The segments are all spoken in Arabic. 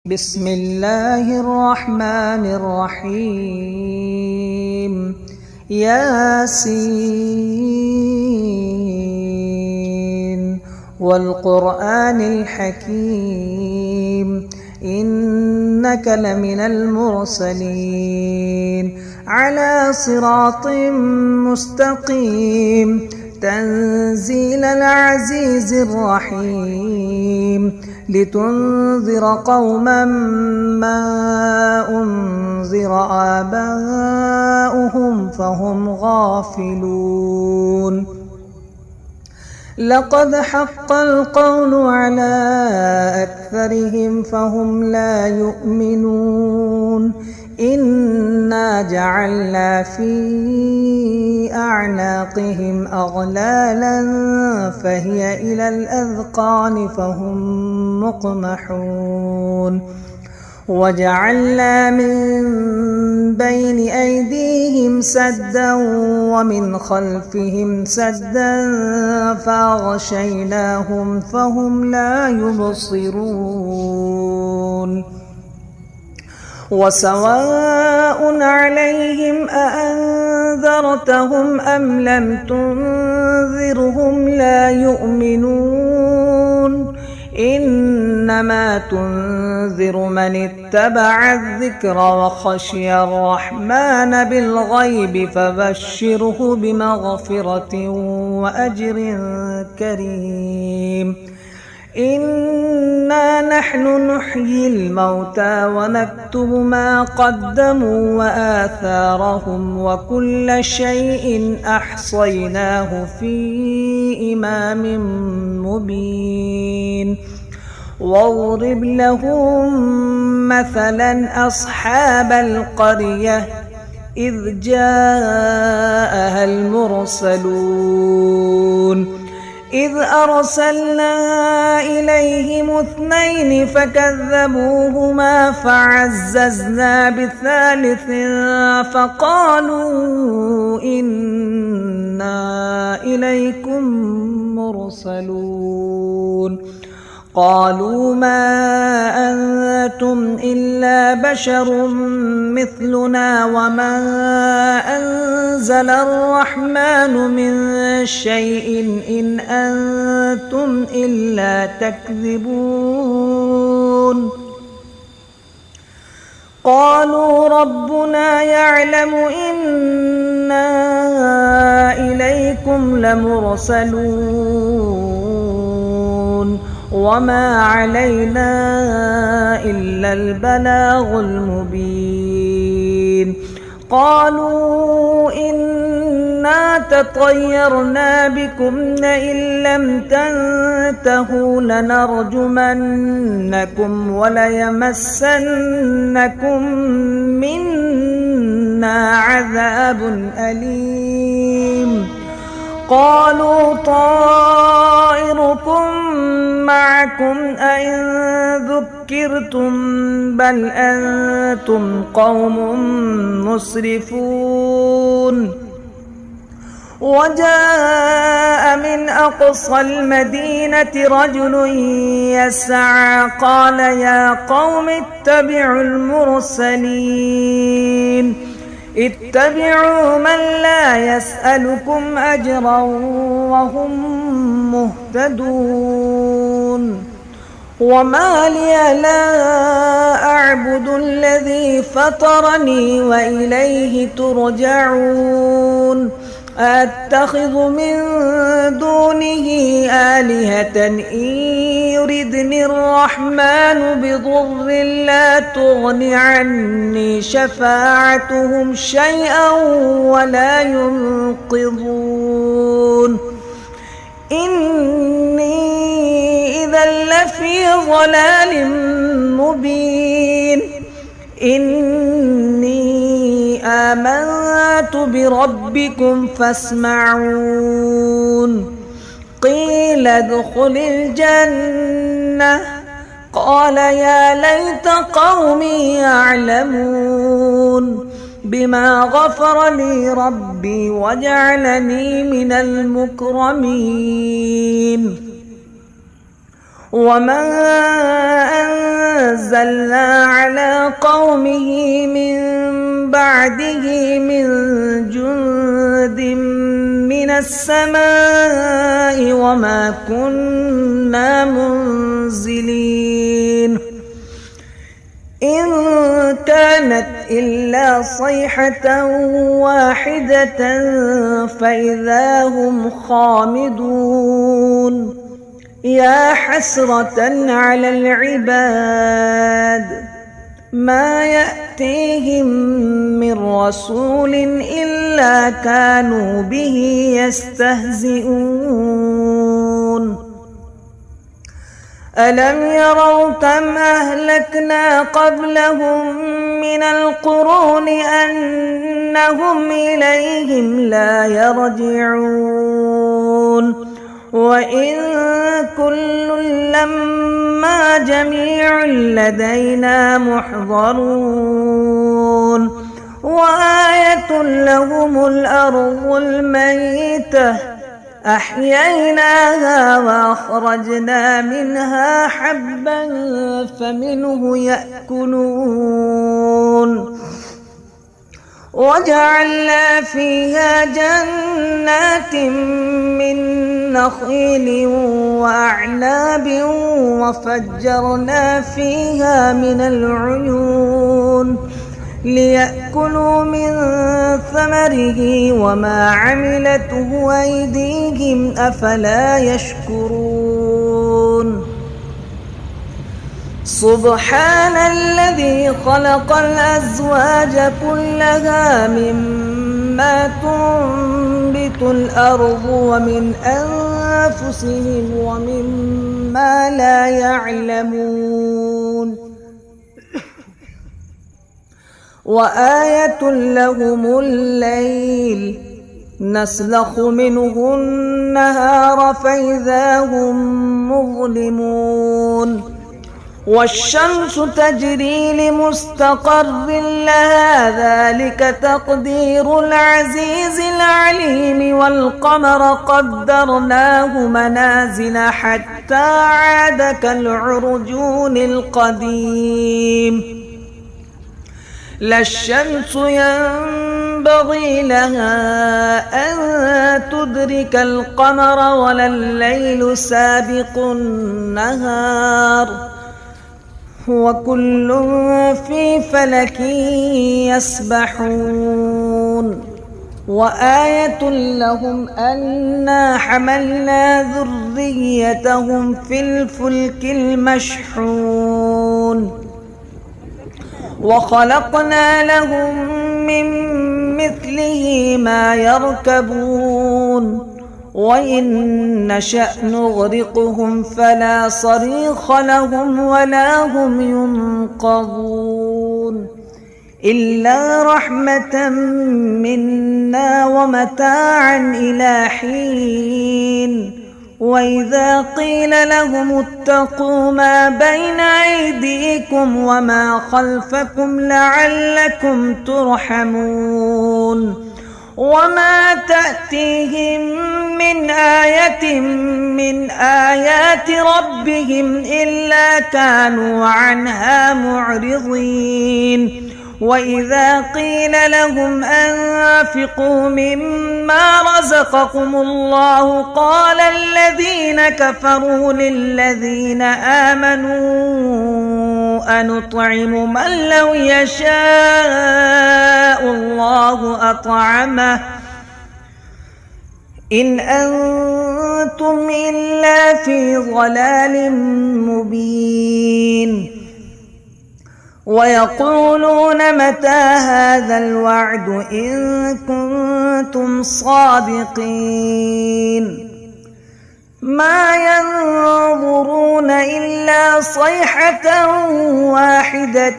بسم الله الرحمن الرحيم ياسين والقرآن الحكيم إنك لمن المرسلين على صراط مستقيم تنزيل العزيز الرحيم لتنذر قوما ما أنذر آباؤهم فهم غافلون لقد حق القول على أكثرهم فهم لا يؤمنون إنا جعلنا في أعناقهم أغلالا فهي إلى الأذقان فهم مقمحون وجعلنا من بين أيديهم سدا ومن خلفهم سدا فأغشيناهم فهم لا يبصرون وسواء عليهم أأنذرتهم أم لم تنذرهم لا يؤمنون إنما تنذر من اتبع الذكر وخشي الرحمن بالغيب فبشره بمغفرة وأجر كريم إنا نحن نحيي الموتى ونكتب ما قدموا وآثارهم وكل شيء أحصيناه في إمام مبين واضرب لهم مثلا أصحاب القرية إذ جاءها المرسلون إذ أرسلنا إليهم 2 فكذبوهما فعززنا بثالث فقالوا إنا إليكم مرسلون قالوا ما أنتم إلا بشر مثلنا وما أنزل الرحمن من شيء إن أنتم إلا تكذبون قالوا ربنا يعلم إنا إليكم لمرسلون وما علينا إلا البلاغ المبين قالوا إنا تطيرنا بكم لئن لم تنتهوا لنرجمنكم وليمسنكم منا عذاب أليم قالوا طائركم معكم أئن ذكرتم بل أنتم قوم مسرفون وجاء من أقصى المدينة رجل يسعى قال يا قوم اتبعوا المرسلين اتبعوا من لا يسألكم أجرا وهم مهتدون وما لي لا أعبد الذي فطرني وإليه ترجعون أتخذ من دونه آلهة إن يردني الرحمن بضر لا تغن عني شفاعتهم شيئا ولا ينقذون إني إذا لفي ضلال مبين إني آمنت بربكم فاسمعون قيل ادخل الجنة قال يا ليت قومي يعلمون بما غفر لي ربي وجعلني من المكرمين وما أنزلنا على قومه من بعده من جند من السماء وما كنا منزلين إن كانت إلا صيحة واحدة فإذا هم خامدون يا حسرة على العباد ما يأتيهم من رسول إلا كانوا به يستهزئون ألم يروا كم أهلكنا قبلهم من القرون أنهم إليهم لا يرجعون وإن كل لما جميع لدينا محضرون وآية لهم الأرض الميتة أحييناها وأخرجنا منها حبا فمنه يأكلون وجعلنا فيها جنات من نخيل وأعناب وفجرنا فيها من العيون ليأكلوا من ثمره وما عملته أيديهم أفلا يشكرون سبحان الذي خلق الأزواج كلها مما تنبت الأرض ومن أنفسهم ومما لا يعلمون وآية لهم الليل نسلخ منه النهار فإذا هم مظلمون والشمس تجري لمستقر لها ذلك تقدير العزيز العليم والقمر قدرناه منازل حتى عاد كالعرجون القديم لا الشمس ينبغي لها أن تدرك القمر ولا الليل سابق النهار وكل في فلك يسبحون وآية لهم أنا حملنا ذريتهم في الفلك المشحون وخلقنا لهم من مثله ما يركبون وإن نشأ نغرقهم فلا صريخ لهم ولا هم ينقذون إلا رحمة منا ومتاعا إلى حين وإذا قيل لهم اتقوا ما بين أيديكم وما خلفكم لعلكم ترحمون وما تأتيهم من آية من آيات ربهم إلا كانوا عنها معرضين وإذا قيل لهم أنفقوا مما رزقكم الله قال الذين كفروا للذين آمنوا أنطعم من لو يشاء الله أطعمه إن أنتم إلا في ضلال مبين ويقولون متى هذا الوعد إن كنتم صادقين ما ينظرون إلا صيحة واحدة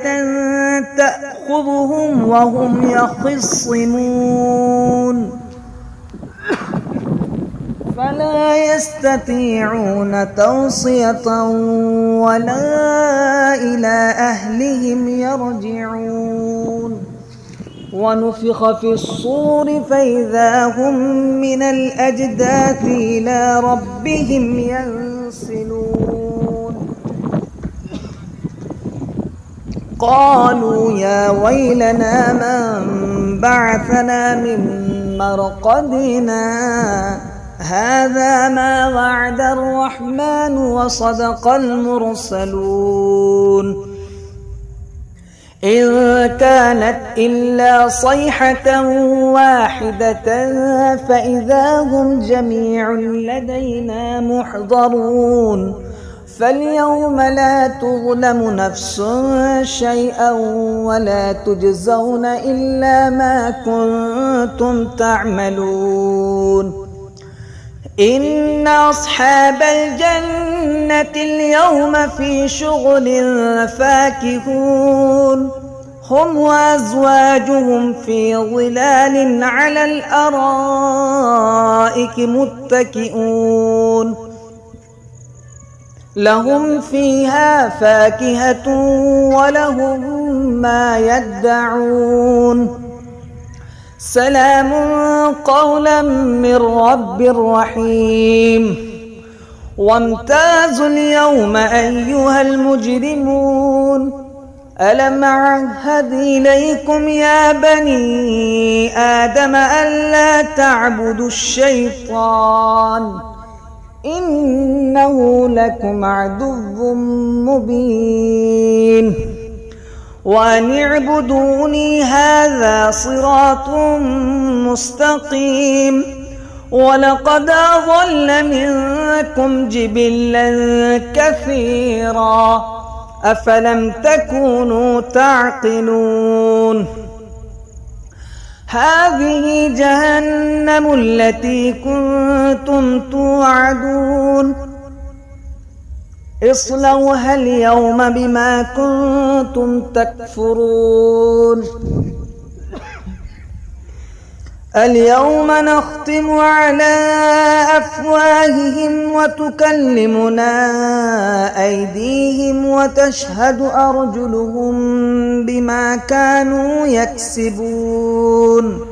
تأخذهم وهم يخصمون فلا يستطيعون توصية ولا إلى أهلهم يرجعون ونفخ في الصور فإذا هم من الأجداث إلى ربهم ينسلون قالوا يا ويلنا من بعثنا من مرقدنا هذا ما وعد الرحمن وصدق المرسلون إن كانت إلا صيحة واحدة فإذا هم جميع لدينا محضرون فاليوم لا تظلم نفس شيئا ولا تجزون إلا ما كنتم تعملون إن أصحاب الجنة اليوم في شغل فاكهون هم وأزواجهم في ظلال على الأرائك متكئون لهم فيها فاكهة ولهم ما يدعون سلام قولا من رب رحيم وامتازوا اليوم أيها المجرمون ألم أعهد إليكم يا بني آدم ألا تعبدوا الشيطان إنه لكم عدو مبين وأن اعبدوني هذا صراط مستقيم ولقد أضل منكم جبلا كثيرا أفلم تكونوا تعقلون هذه جهنم التي كنتم توعدون اصلوها اليوم بما كنتم تكفرون اليوم نختم على أفواههم وتكلمنا أيديهم وتشهد أرجلهم بما كانوا يكسبون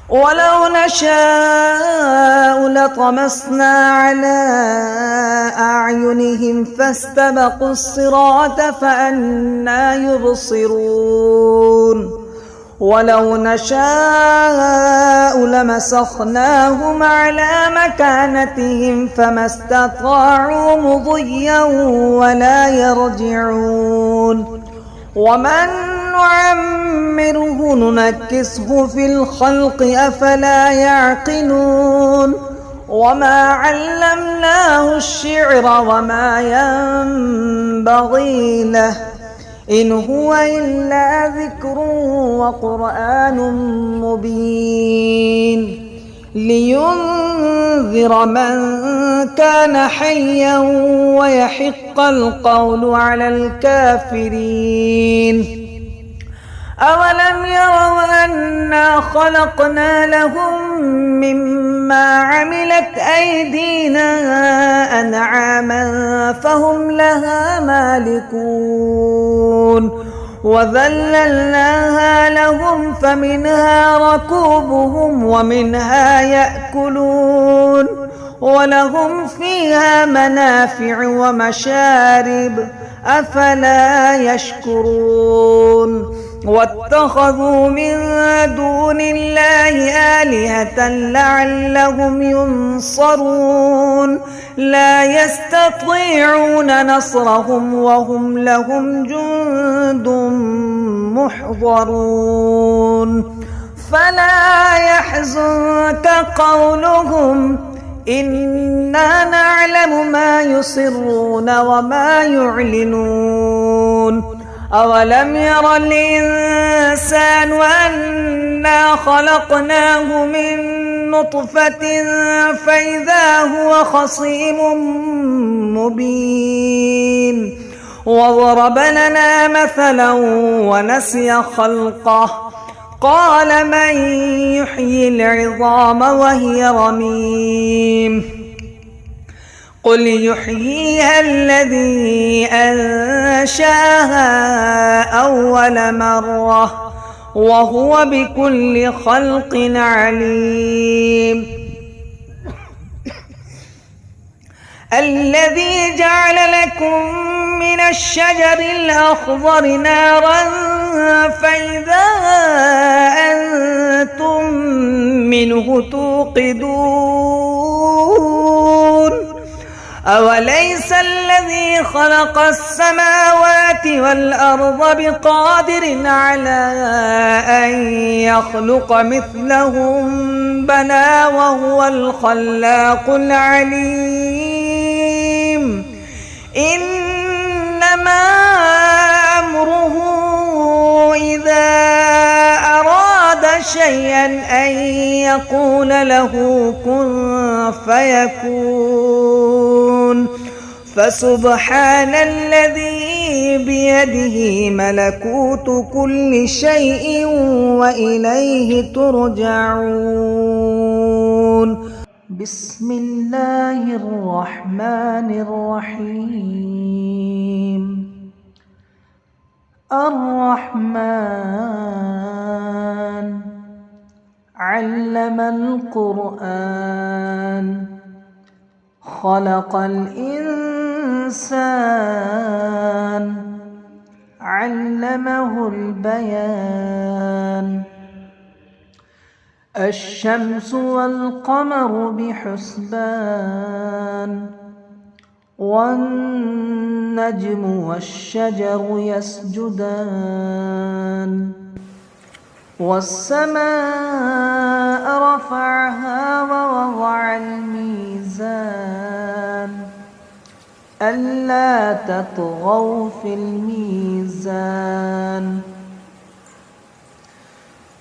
ولو نشاء لطمسنا على أعينهم فاستبقوا الصراط فأنى يبصرون ولو نشاء لمسخناهم على مكانتهم فما استطاعوا مضيا ولا يرجعون ومن نعمره ننكسه في الخلق أفلا يعقلون وما علمناه الشعر وما ينبغي له إن هو إلا ذكر وقرآن مبين لينذر من كان حيا ويحق القول على الكافرين أولم يروا أنا خلقنا لهم مما عملت أيدينا أنعاما فهم لها مالكون وذللناها لهم فمنها ركوبهم ومنها يأكلون ولهم فيها منافع ومشارب أفلا يشكرون واتخذوا من دون الله آلهة لعلهم ينصرون لا يستطيعون نصرهم وهم لهم جند محضرون فلا يحزنك قولهم إنا نعلم ما يسرون وما يعلنون أولم ير الإنسان أنا خلقناه من نطفة فإذا هو خصيم مبين وضرب لنا مثلا ونسي خلقه قال من يحيي العظام وهي رميم قل يحييها الذي أنشاها أول مرة وهو بكل خلق عليم الذي جعل لكم من الشجر الأخضر نارا فإذا أنتم منه توقدون أوليس الذي خلق السماوات والأرض بقادر على أن يخلق مثلهم بلى وهو الخلاق العليم إنما أمره إذا أراد شيئا أن يقول له كن فيكون فسبحان الذي بيده ملكوت كل شيء وإليه ترجعون. بسم الله الرحمن الرحيم. الرحمن علم القرآن خلق الإنسان علمه البيان الشمس والقمر بحسبان والنجم والشجر يسجدان والسماء رفعها ووضع الميزان ألا تطغوا في الميزان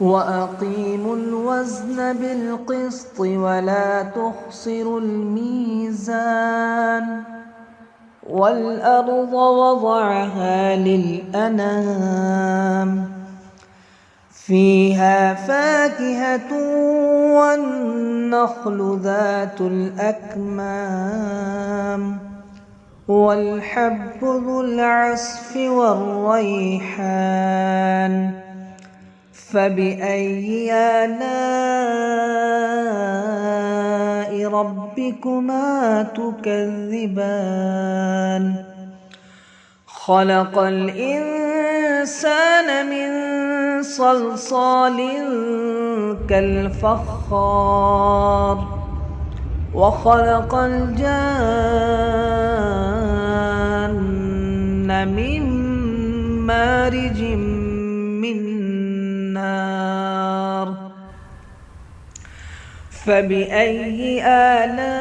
وأقيموا الوزن بالقسط ولا تخسروا الميزان والأرض وضعها للأنام فيها فاكهة والنخل ذات الأكمام والحب ذو العصف والريحان فبأي آلاء ربكما تكذبان خلق الإنسان من صلصال كالفخار وخلق الجان من مارج من نار فبأي آلاء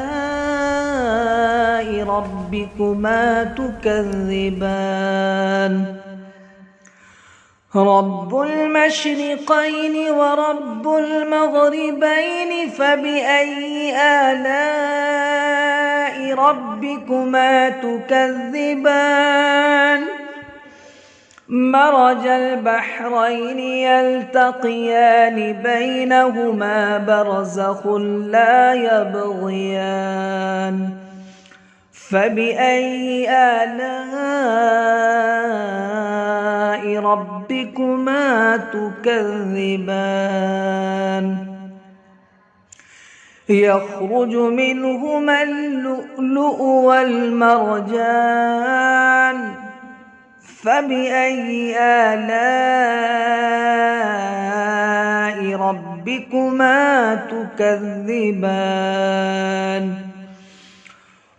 ربكما تكذبان رب المشرقين ورب المغربين فبأي آلاء ربكما تكذبان مرج البحرين يلتقيان بينهما برزخ لا يبغيان فبأي آلاء ربكما تكذبان يخرج منهما اللؤلؤ والمرجان فبأي آلاء ربكما تكذبان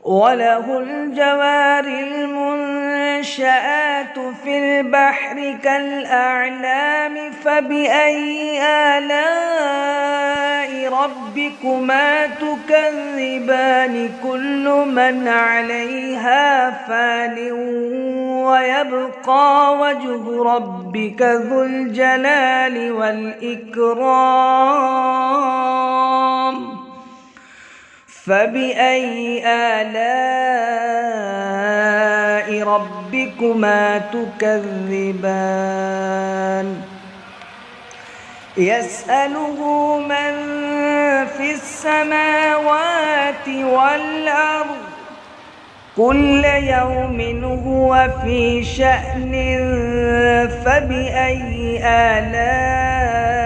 وله الجوار المنشآت في البحر كالأعلام فبأي آلاء ربكما تكذبان كل من عليها فان ويبقى وجه ربك ذو الجلال والإكرام فبأي آلاء ربكما تكذبان يسأله من في السماوات والأرض كل يوم هو في شأن فبأي آلاء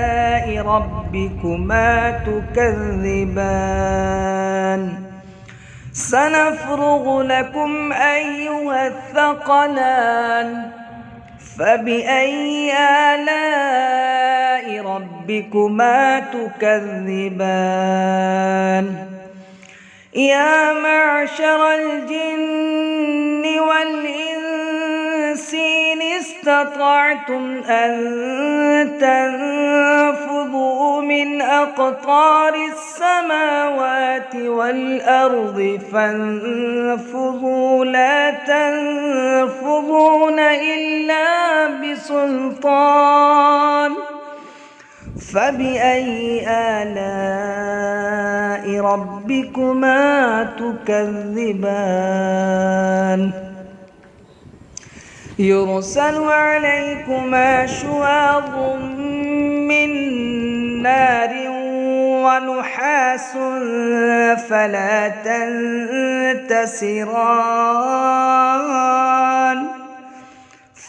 ربكما تكذبان سنفرغ لكم أيها الثقلان فبأي آلاء ربكما تكذبان يا معشر الجن والإنس إن استطعتم أن تنفذوا من أقطار السماوات والأرض فانفذوا لا تنفذون إلا بسلطان فبأي آلاء ربكما تكذبان يرسل عليكما شواظ من نار ونحاس فلا تنتصران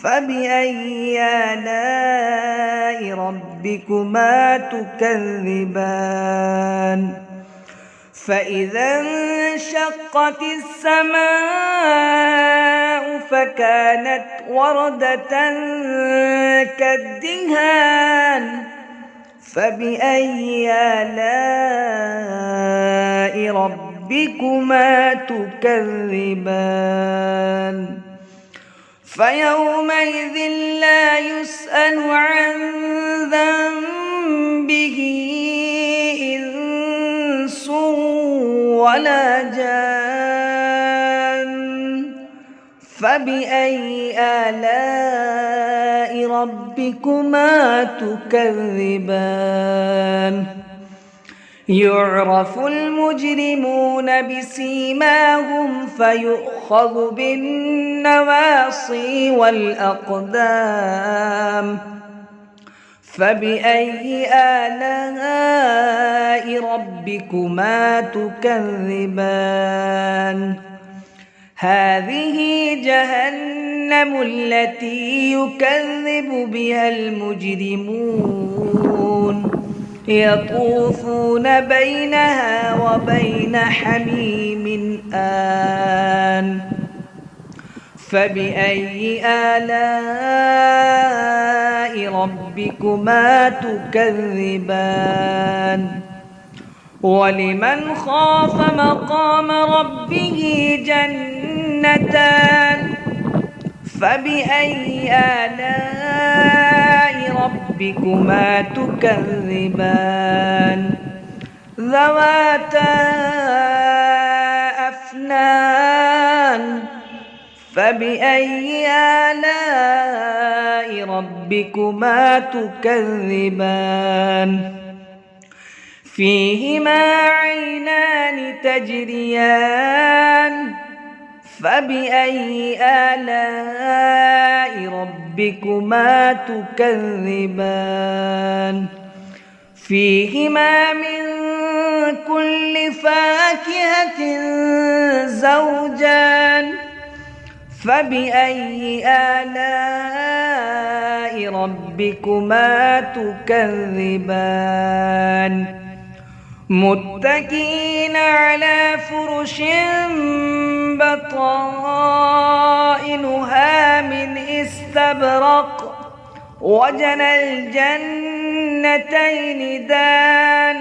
فبأي آلاء ربكما تكذبان فإذا انشقت السماء فكانت وردة كالدهان فبأي آلاء ربكما تكذبان فيومئذ لا يسأل عن ذنبه إنس ولا جان فبأي آلاء ربكما تكذبان يعرف المجرمون بسيماهم فيؤخذ بالنواصي والأقدام فبأي آلاء ربكما تكذبان هذه جهنم التي يكذب بها المجرمون يطوفون بينها وبين حميم آن فبأي آلاء ربكما تكذبان ولمن خاف مقام ربه جنتان فبأي آلاء ربكما تكذبان ذواتا أفنان فبأي آلاء ربكما تكذبان فيهما عينان تجريان فبأي آلاء ربكما تكذبان فيهما من كل فاكهة زوجان فبأي آلاء ربكما تكذبان متكئين على فرش بطائنها من استبرق وجنى الجنتين دان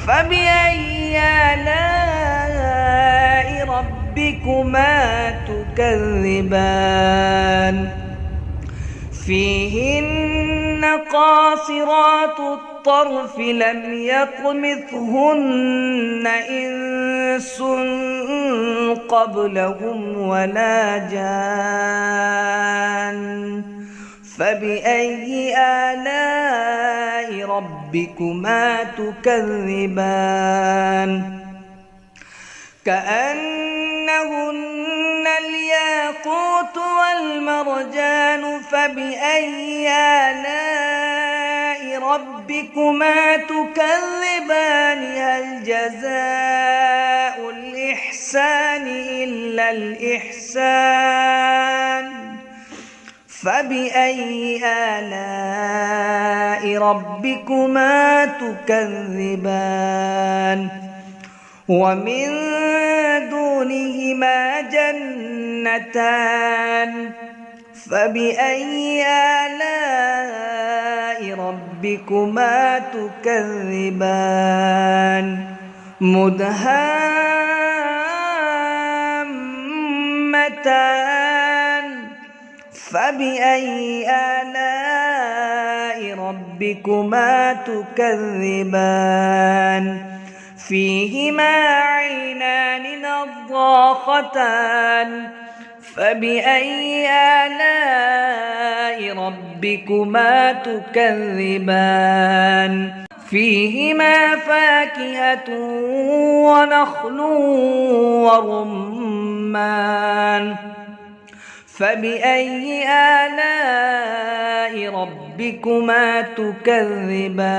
فبأي آلاء ربكما تكذبان فيهن قاصرات الطرف لم يطمثهن إنس قبلهم ولا جان فبأي آلاء ربكما تكذبان كأنهن الياقوت والمرجان فبأي آلاء ربكما تكذبان هل جزاء الإحسان إلا الإحسان فبأي آلاء ربكما تكذبان ومن دونهما جنتان فبأي آلاء ربكما تكذبان مدهامتان فبأي آلاء ربكما تكذبان فيهما عينان نضاختان فبأي آلاء ربكما تكذبان فيهما فاكهة ونخل ورمان فبأي آلاء ربكما تكذبان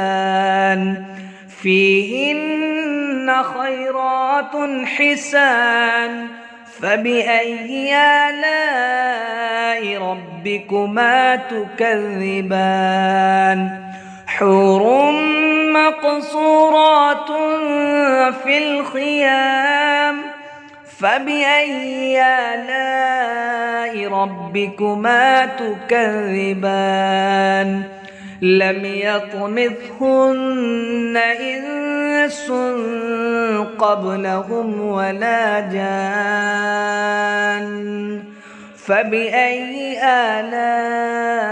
فيهن خيرات حسان فبأي آلاء ربكما تكذبان حور مقصورات في الخيام فبأي آلاء ربكما تكذبان لم يطمثهن إنس قبلهم ولا جان فبأي آلاء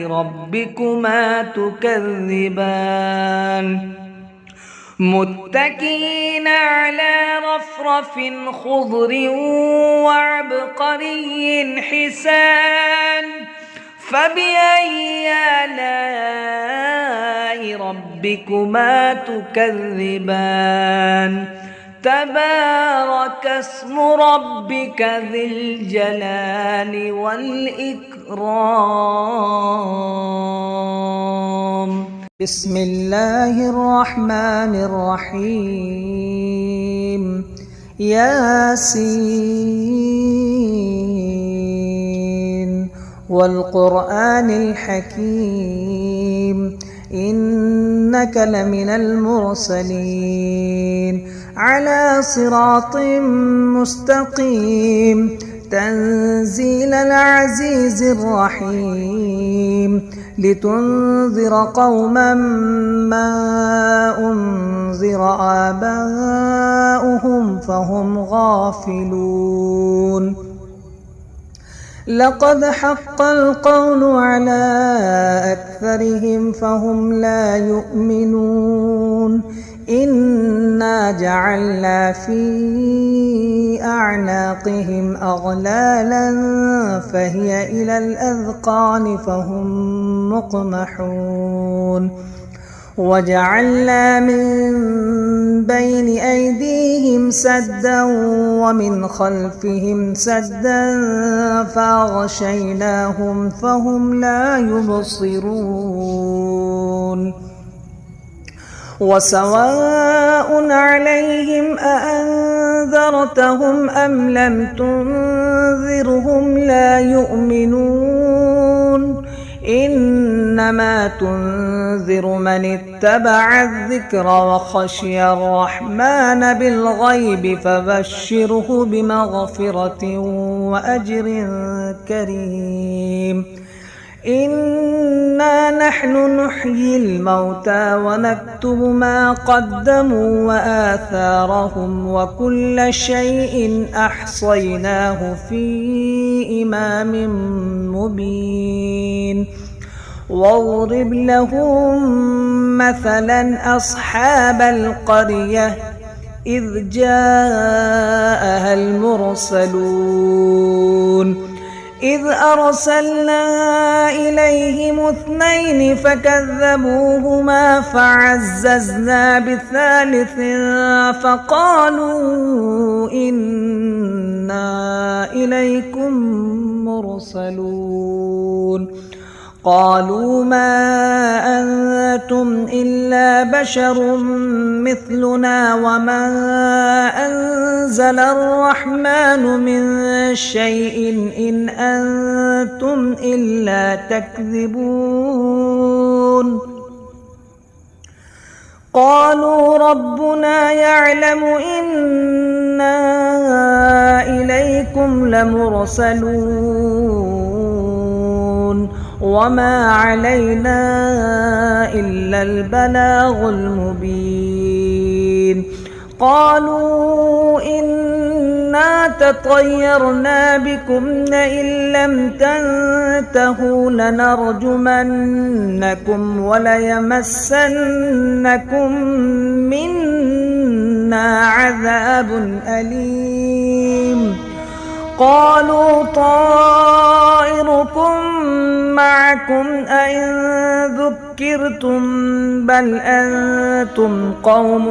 ربكما تكذبان متكئين على رفرف خضر وعبقري حسان فبأي آلاء ربكما تكذبان تبارك اسم ربك ذي الجلال والإكرام بسم الله الرحمن الرحيم ياسين والقرآن الحكيم إنك لمن المرسلين على صراط مستقيم تنزيل العزيز الرحيم لتنذر قوما ما أنذر آباؤهم فهم غافلون لقد حق القول على أكثرهم فهم لا يؤمنون إنا جعلنا في أعناقهم أغلالا فهي إلى الأذقان فهم مقمحون وجعلنا من بين أيديهم سدا ومن خلفهم سدا فأغشيناهم فهم لا يبصرون وسواء عليهم أأنذرتهم أم لم تنذرهم لا يؤمنون إنما تنذر من اتبع الذكر وخشي الرحمن بالغيب فبشره بمغفرة وأجر كريم إنا نحن نحيي الموتى ونكتب ما قدموا وآثارهم وكل شيء أحصيناه في إمام مبين واضرب لهم مثلا أصحاب القرية إذ جاءها المرسلون إذ أرسلنا إليهم 2 فكذبوهما فعززنا بثالث فقالوا إنا إليكم مرسلون قالوا ما أنتم إلا بشر مثلنا وما أنزل الرحمن من شيء إن أنتم إلا تكذبون قالوا ربنا يعلم إنا إليكم لمرسلون وما علينا إلا البلاغ المبين. قالوا إنا تطيرنا بكم لئن لم تنتهوا لنرجمنكم وليمسنكم منا عذاب أليم. قالوا طائركم معكم أئن ذكرتم بل أنتم قوم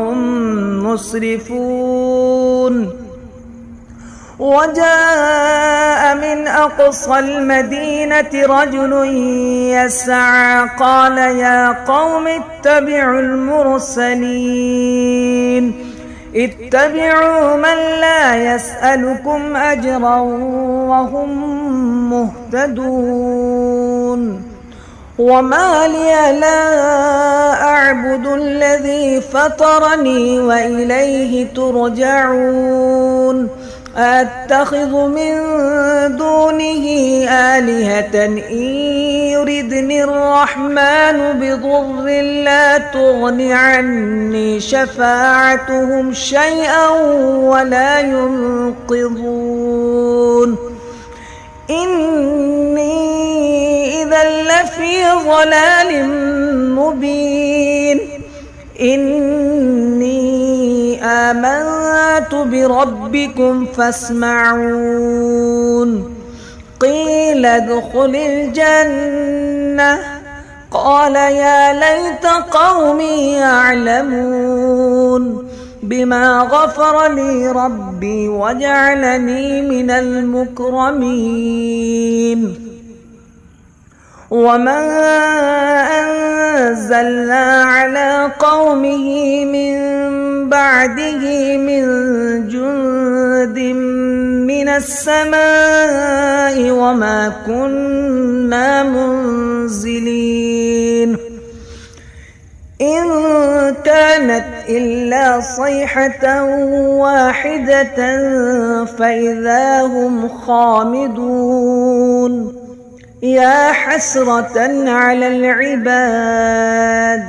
مسرفون. وجاء من أقصى المدينة رجل يسعى قال يا قوم اتبعوا المرسلين اتبعوا من لا يسألكم أجرا وهم مهتدون. وما لي لا أعبد الذي فطرني وإليه ترجعون. أتخذ من دونه آلهة إن يردني الرحمن بضر لا تغن عني شفاعتهم شيئا ولا ينقذون. إني إذا لفي ضلال مبين. إني آمنت بربكم فاسمعون. قيل ادخل الجنة قال يا ليت قومي يعلمون بما غفر لي ربي وجعلني من المكرمين. وما أنزلنا على قومه من بعده من جند من السماء وما كنا منزلين. إن كانت إلا صيحة واحدة فإذا هم خامدون. يا حسرة على العباد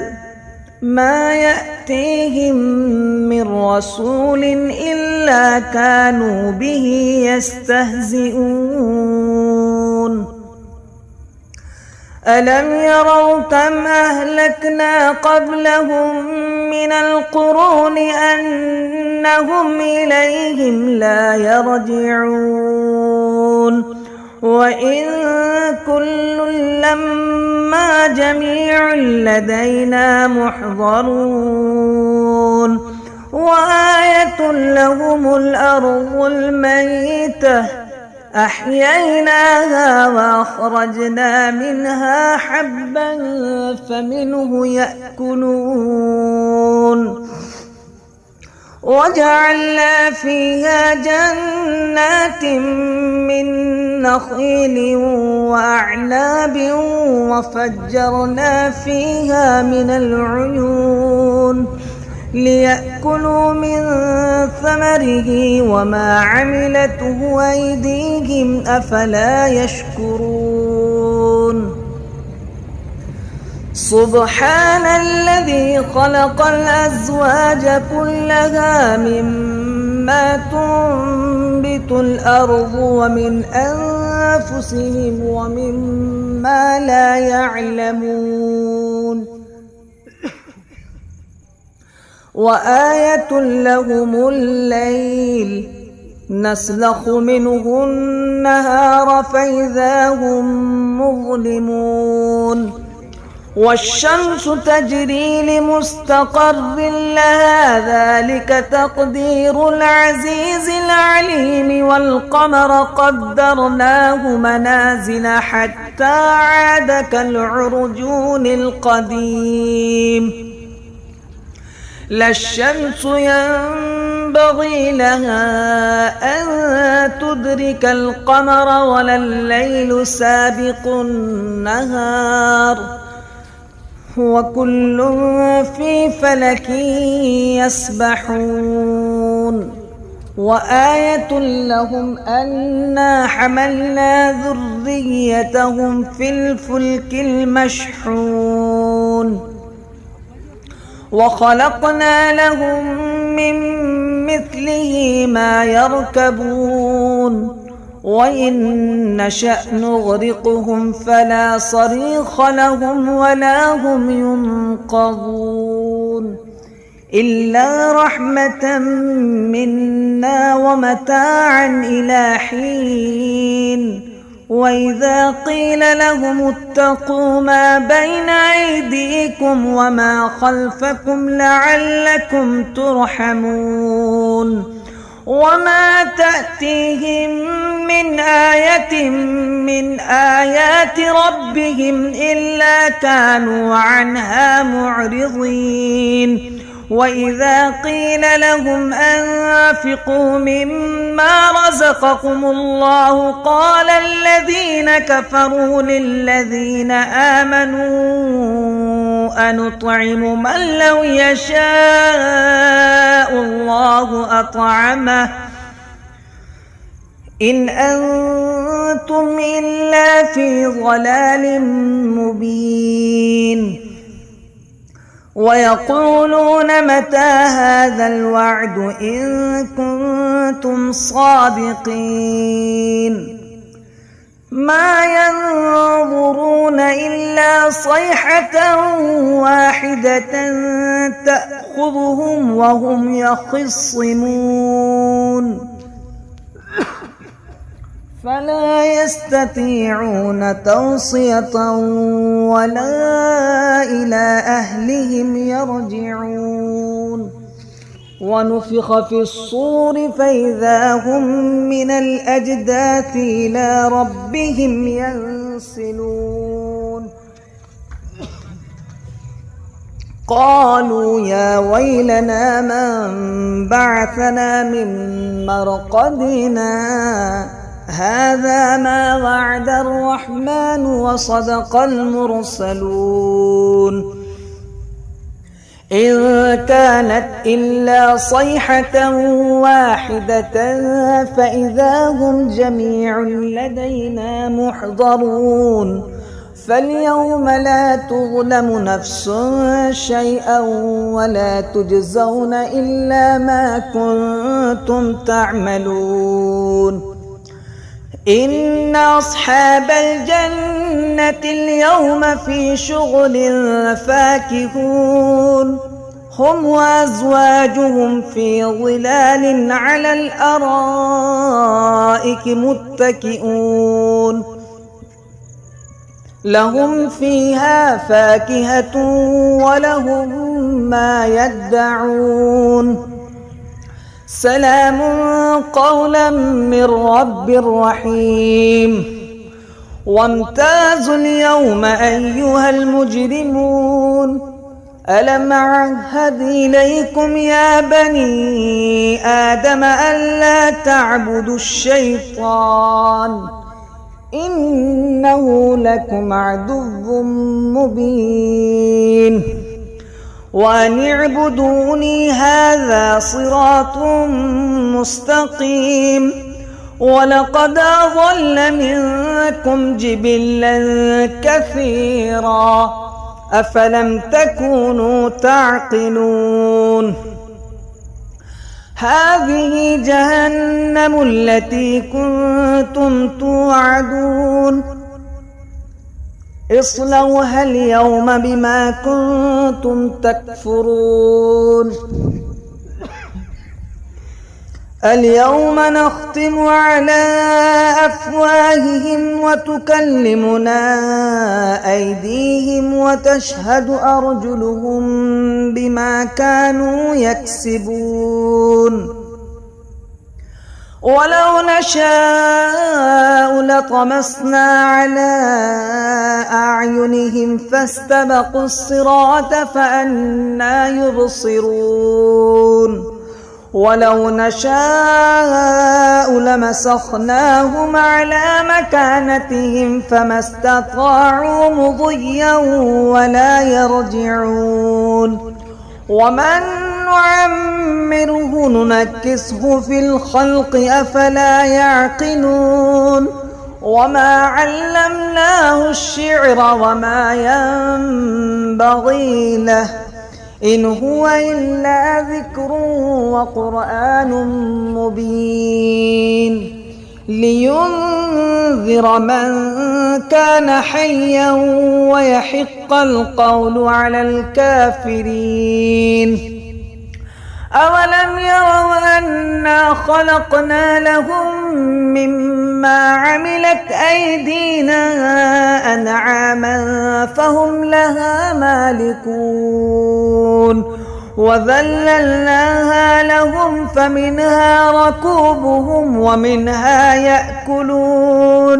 ما يأتيهم من رسول إلا كانوا به يستهزئون. ألم يروا كم أهلكنا قبلهم من القرون أنهم إليهم لا يرجعون. وإن كل لما جميع لدينا محضرون. وآية لهم الأرض الميتة أحييناها وأخرجنا منها حبا فمنه يأكلون. وجعلنا فيها جنات من نخيل وأعناب وفجرنا فيها من العيون ليأكلوا من ثمره وما عملته أيديهم أفلا يشكرون. سبحان الذي خلق الأزواج كلها مما تنبت الأرض ومن أنفسهم ومما لا يعلمون. وآية لهم الليل نسلخ منه النهار فإذا هم مظلمون. والشمس تجري لمستقر لها ذلك تقدير العزيز العليم. والقمر قدرناه منازل حتى عاد كالعرجون القديم. لا الشمس ينبغي لها أن تدرك القمر ولا الليل سابق النهار وكل في فلك يسبحون وآية لهم أنا حملنا ذريتهم في الفلك المشحون وخلقنا لهم من مثله ما يركبون وإن نشأ نغرقهم فلا صريخ لهم ولا هم ينقذون إلا رحمة منا ومتاعا إلى حين وإذا قيل لهم اتقوا ما بين أيديكم وما خلفكم لعلكم ترحمون وما تأتيهم من آية من آيات ربهم إلا كانوا عنها معرضين وإذا قيل لهم أنفقوا مما رزقكم الله قال الذين كفروا للذين آمنوا أنطعم من لو يشاء الله أطعمه إن أنتم إلا في ضلال مبين ويقولون متى هذا الوعد إن كنتم صادقين ما ينظرون إلا صيحة واحدة تأخذهم وهم يخصمون فلا يستطيعون توصية ولا إلى أهلهم يرجعون ونفخ في الصور فإذا هم من الأجداث إلى ربهم ينسلون قالوا يا ويلنا من بعثنا من مرقدنا هذا ما وعد الرحمن وصدق المرسلون إن كانت إلا صيحة واحدة فإذا هم جميع لدينا محضرون فاليوم لا تظلم نفس شيئا ولا تجزون إلا ما كنتم تعملون إن أصحاب الجنة اليوم في شغل فاكهون هم وأزواجهم في ظلال على الأرائك متكئون لهم فيها فاكهة ولهم ما يدعون سلام قولا من رب رحيم وامتازوا اليوم أيها المجرمون ألم أعهد إليكم يا بني آدم ألا تعبدوا الشيطان إنه لكم عدو مبين وأن اعبدوني هذا صراط مستقيم ولقد أضل منكم جبلا كثيرا أفلم تكونوا تعقلون هذه جهنم التي كنتم توعدون اصلوها اليوم بما كنتم تكفرون اليوم نختم على أفواههم وتكلمنا أيديهم وتشهد أرجلهم بما كانوا يكسبون ولو نشاء لطمسنا على أعينهم فاستبقوا الصراط فأنى يبصرون ولو نشاء لمسخناهم على مكانتهم فما استطاعوا مضيا ولا يرجعون ومن نعمره ننكسه في الخلق أفلا يعقلون وما علمناه الشعر وما ينبغي له إن هو إلا ذكر وقرآن مبين لينذر من كان حيا ويحق القول على الكافرين أولم يروا أنا خلقنا لهم مما عملت أيدينا أنعاما فهم لها مالكون وذللناها لهم فمنها ركوبهم ومنها يأكلون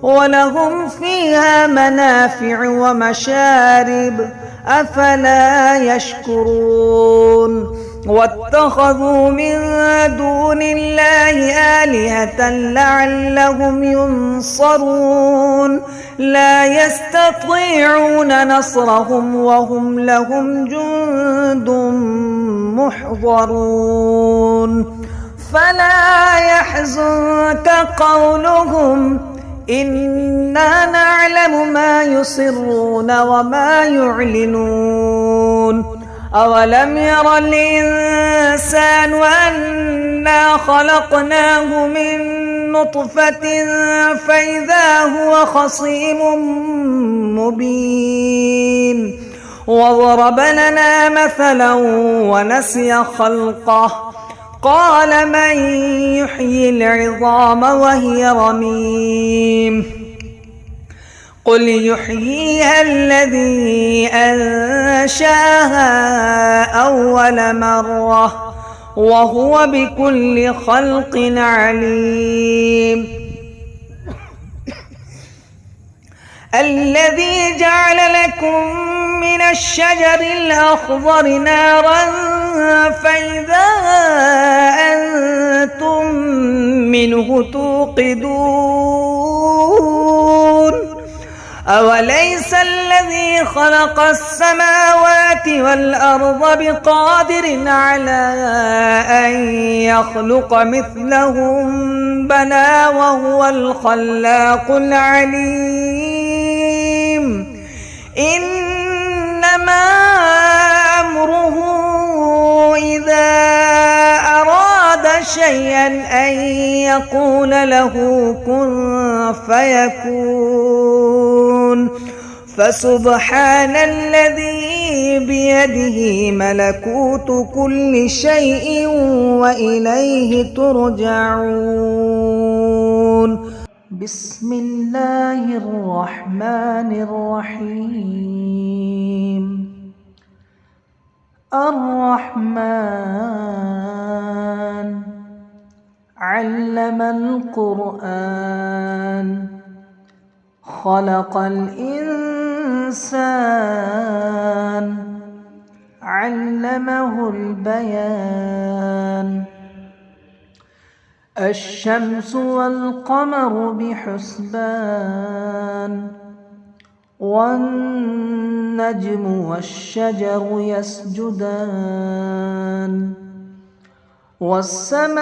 ولهم فيها منافع ومشارب أفلا يشكرون واتخذوا من دون الله آلهة لعلهم ينصرون لا يستطيعون نصرهم وهم لهم جند محضرون فلا يحزنك قولهم إنا نعلم ما يسرون وما يعلنون أولم ير الإنسان أنا خلقناه من نطفة فإذا هو خصيم مبين وضرب لنا مثلا ونسي خلقه قال من يحيي العظام وهي رميم قل يحييها الذي أنشأها أول مرة وهو بكل خلق عليم الذي جعل لكم من الشجر الأخضر نارا فإذا أنتم منه توقدون أوليس الذي خلق السماوات والأرض بقادر على أن يخلق مثلهم بلى وهو الخلاق العليم إنما أمره إذا أراد شيئا أن يقول له كن فيكون فسبحان الذي بيده ملكوت كل شيء وإليه ترجعون بسم الله الرحمن الرحيم الرحمن علم القرآن خلق الإنسان علمه البيان الشمس والقمر بحسبان والنجم والشجر يسجدان والسماء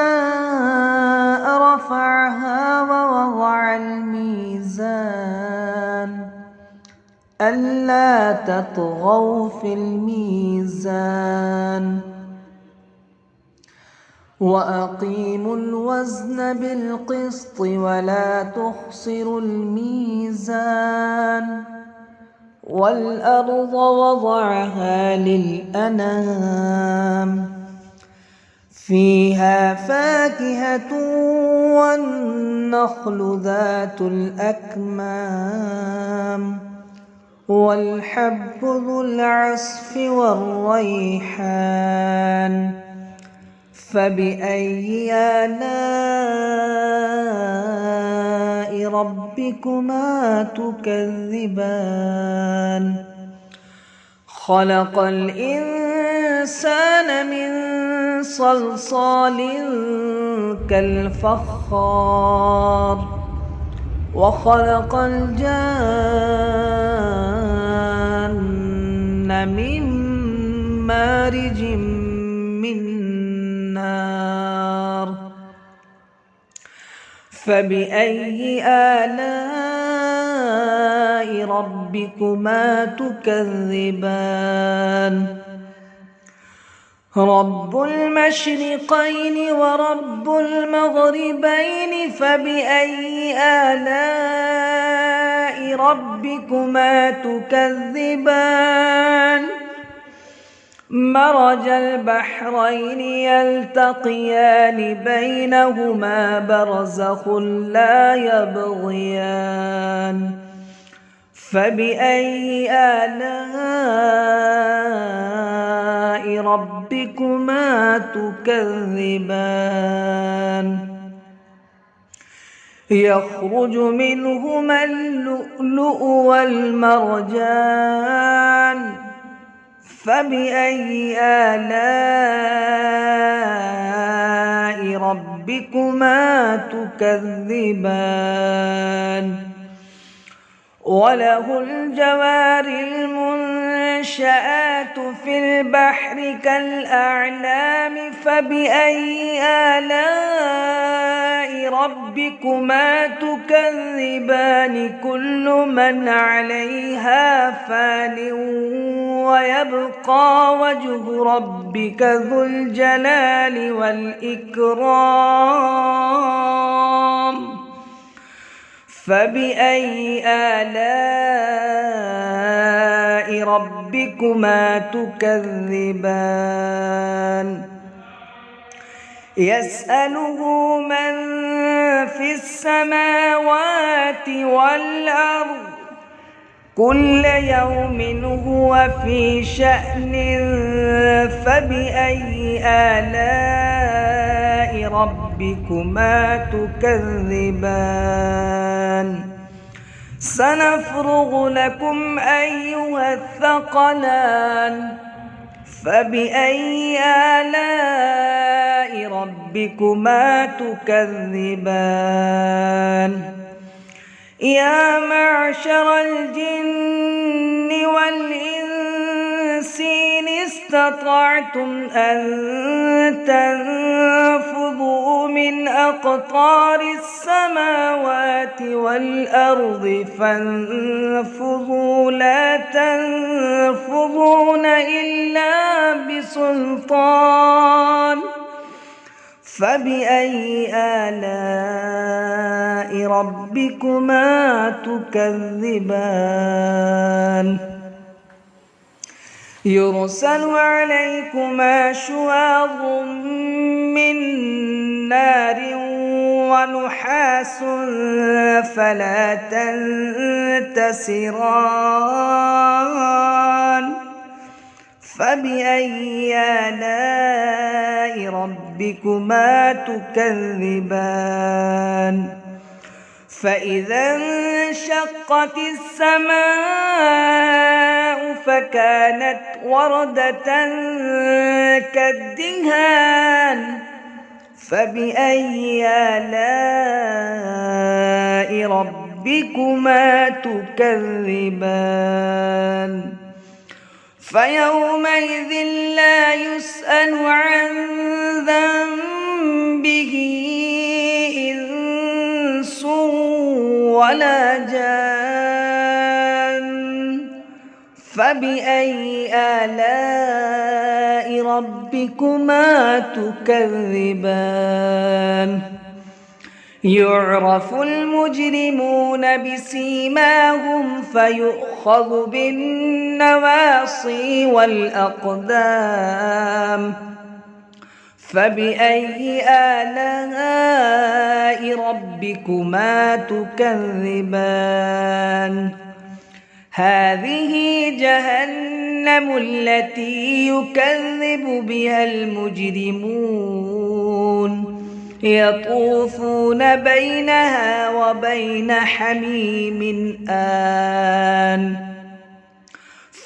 رفعها ووضع الميزان ألا تطغوا في الميزان وأقيموا الوزن بالقسط ولا تخسروا الميزان والأرض وضعها للأنام فيها فاكهة والنخل ذات الأكمام والحب ذو العصف والريحان فبأي آلاء ربكما تكذبان خلق الإنسان من صلصال كالفخار وخلق الجان من مارج من نار فبأي آلاء ربكما تكذبان رب المشرقين ورب المغربين فبأي آلاء ربكما تكذبان مرج البحرين يلتقيان بينهما برزخ لا يبغيان فبأي آلاء ربكما تكذبان يخرج منهما اللؤلؤ والمرجان فبأي آلاء ربكما تكذبان وله الجوار المنشآت في البحر كالأعلام فبأي آلاء ربكما تكذبان كل من عليها فان ويبقى وجه ربك ذو الجلال والإكرام فبأي آلاء ربكما تكذبان يسأله من في السماوات والأرض كل يوم هو في شأن فبأي آلاء ربكما تكذبان سنفرغ لكم أيها الثقلان فبأي آلاء ربكما تكذبان يا معشر الجن والإنس إن استطعتم أن تنفذوا من أقطار السماوات والأرض فانفذوا لا تنفذون إلا بسلطان فبأي آلاء ربكما تكذبان يرسل عليكما شواظ من نار ونحاس فلا تنتصران فبأي آلاء ربكما تكذبان فإذا انشقت السماء فكانت وردة كالدهان فبأي آلاء ربكما تكذبان فيومئذ لا يسأل عن ذنبه إنس ولا جان فبأي آلاء ربكما تكذبان يعرف المجرمون بسيماهم فيؤخذ بالنواصي والأقدام فبأي آلاء ربكما تكذبان هذه جهنم التي يكذب بها المجرمون يطوفون بينها وبين حميم آن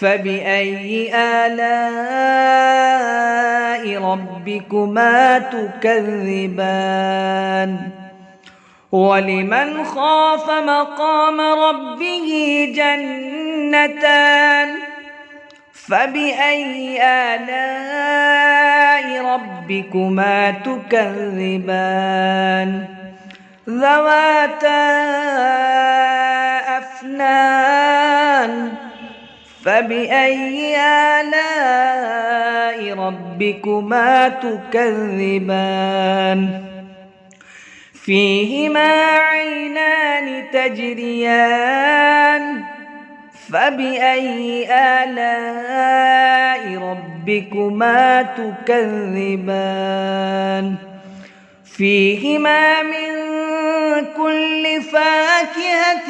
فبأي آلاء ربكما تكذبان ولمن خاف مقام ربه جنتان فبأي آلاء ربكما تكذبان ذواتا أفنان فبأي آلاء ربكما تكذبان فيهما عينان تجريان فبأي آلاء ربكما تكذبان فيهما من كل فاكهة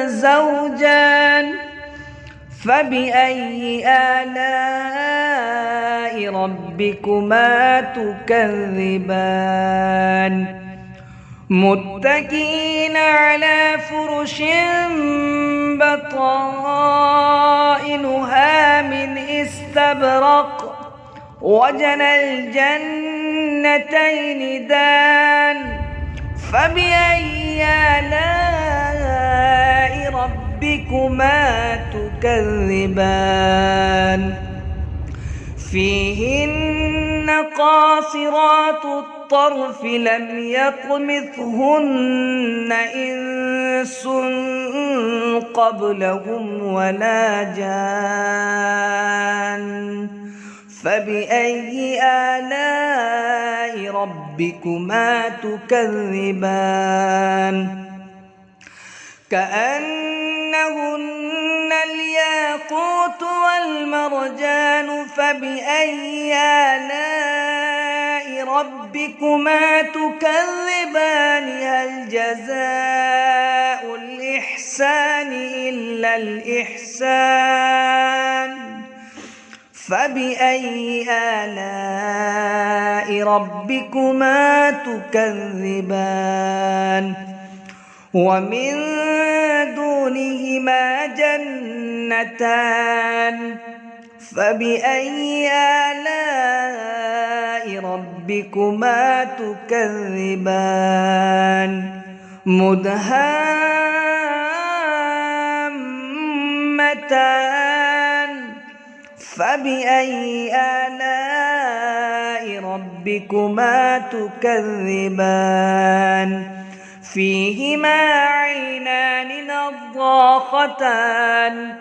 زوجان فبأي آلاء ربكما تكذبان متكئين على فرش بطائنها من استبرق وجنى الجنتين دان فبأي آلاء ربكما تكذبان فيهن قاصرات الطرف لم يطمثهن إنس قبلهم ولا جان فبأي آلاء ربكما تكذبان كأنهن الياقوت والمرجان فبأي آلاء ربكما تكذبان هل جزاء الإحسان إلا الإحسان فبأي آلاء ربكما تكذبان ومن دونهما جنتان فبأي آلاء ربكما تكذبان مدهامتان فبأي آلاء ربكما تكذبان فيهما عينان نضاختان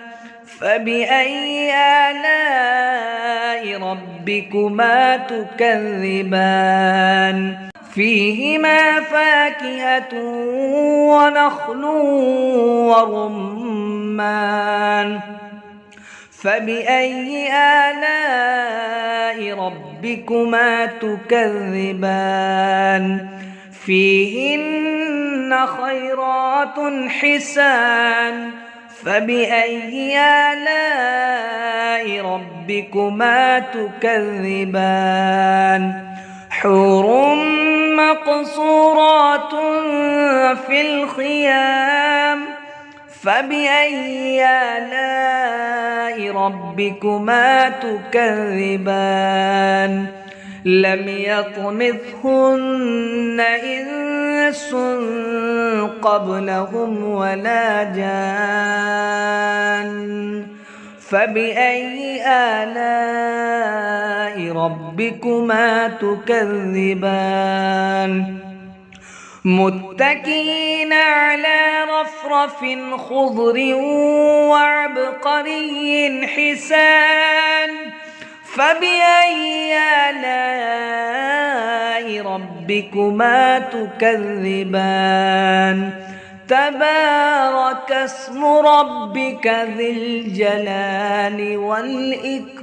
فبأي آلاء ربكما تكذبان فيهما فاكهة ونخل ورمان فبأي آلاء ربكما تكذبان فيهن خيرات حسان فبأي آلاء ربكما تكذبان حور مقصورات في الخيام فبأي آلاء ربكما تكذبان لم يطمثهن إنس قبلهم ولا جان فبأي آلاء ربكما تكذبان متكئين على رفرف خضر وعبقري حسان فبأي آلاء ربكما تكذبان تبارك اسم ربك ذي الجلال والإكرام.